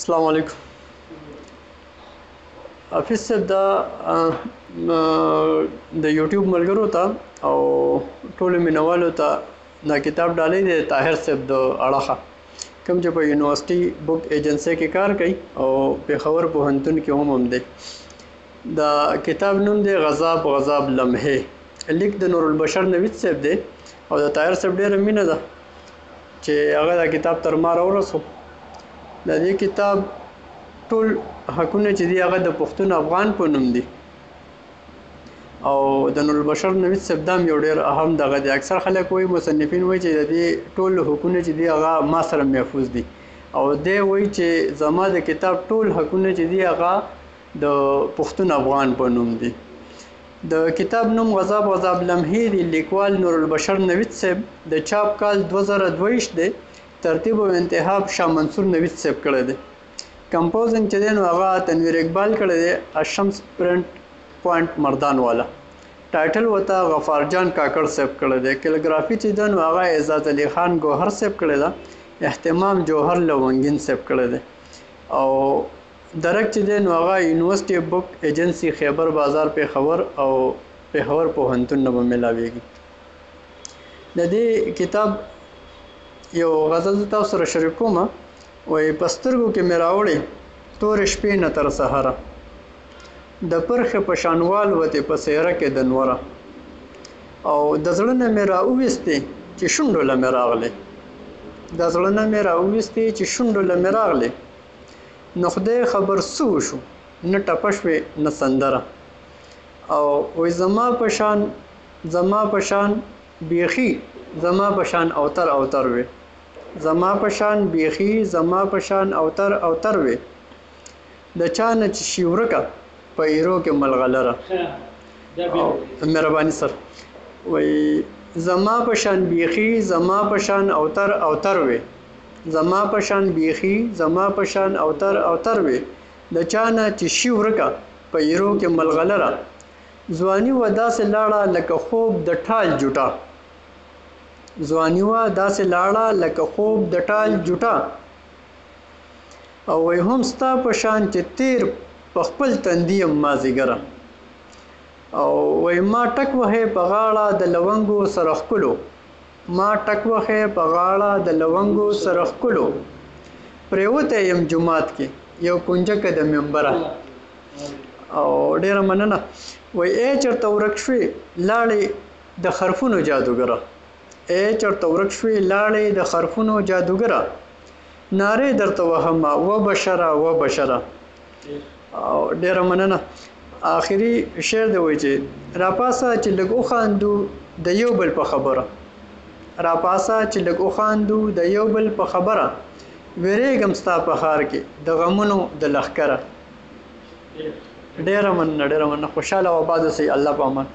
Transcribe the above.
السلام علیکم. حافظ صاحب دا د یوټیوب ملګرو ته او ټولو مینوالو ته دا کتاب ډالۍ دی طاهر صاحب د اړخه کوم چې په یونیورسټي بک ایجنسی کې کار کوي او پېښور پوهنتون کې هم دی. دا کتاب نوم دی غضاب غضاب لمحې، لیک د نور البشر نوید صاحب دی او د طاهر صاحب ډېره مینه ده چې هغه دا کتاب تر ما راورسو. د دې کتاب ټول حقونه چې دی هغه د پښتون افغان په نوم دي او د نور البشر نوید صاحب دا یو ډېر اهم دغه دی. اکثر خلک وایي مصنفین وایي چې د دې ټول حقونه چې دی هغه ما سره محفوظ دي او دی وایي چې زما د کتاب ټول حقونه چې دی هغه د پښتون افغان په نوم دي. د کتاب نوم غضاب غضاب لمحې دی. لیکوال نور البشر نوید صاحب، د چاپ کال 2022 دی. ترتیب او انتخاب شاه منصور نوید صاحب کړی دی. کمپوزنګ چې دی نو هغه تنویر اقبال کړی دی، الشمس پرنٹ پوینټ مردان والا. ټایټل ورته غفار جان کاکړ صاحب کړی دی. کیلیګرافي چې دی نو هغه اعزاز علي خان ګوهر صاحب کړی ده. اهتمام جوهر لونګین صاحب کړی دی او درک چې دی نو هغه یونیورسټي بک ایجنسی خیبر بازار پېښور او پېښور پوهنتون نه به میلاویږي. د دې کتاب یو غزل زه تاسو سره شریک کوم. وایي په سترګو کې مې راوړې تورې شپې نه تر سهاره، د پرخې په شانوال وتې په څېره کې د نوره، او د زړه نه مې راوویستې چې شونډو له مې راغلې، د زړه نه مې راوویستې چې شونډو له مې راغلې، نو خدای خبر څه وشو نه ټپه شوې نه سندره، او وایي زما په شان بیخي زما په شان اوتر اوتر وې، زما په شان بیخي زما په شان اوتر اوتر وې، د چا نه چې شي ورکه په ایرو کې ملغلره. مهرباني سر. وایي زما په شان بیخي زما په شان اوتر اوتر وې، زما په شان بیخي زما په شان اوتر اوتر وې، د چا نه چې شي ورکه په ایرو کې ملغلره، ځواني و داسې لاړه لکه خوب د ټال جوټه، ځواني وه داسې لاړه لکه خوب د ټال جوټه، او وایي هم ستا په شان چې تیر په خپل تندي یم مازدیګره، او وایي ما ټک وهې په غاړه د لونګو سره ښکلو، ما ټک وهې په غاړه د لونګو سره ښکلو، پرېوتی یم جومات کې یو کونجکه د منبره. او ډېره مننه. وایي ای چېرته ورک شوې لاړې د خرفونو جادوګره، ای چېرته ورک شوې لاړې د خرفونو جادوګره، نارې درته وهمه و بشره و بشره. او ډېره مننه. آخري شعر دی وایي چې راپاسه چې لږ وخاندو د یو بل په خبره، راپاسه چې لږ وخاندو د یو بل په خبره، ویرېږم ستا په ښار کې د غمونو د لښکره. ډېره مننه ډېره مننه. خوشحاله او آباد اوسئ. الله په امان.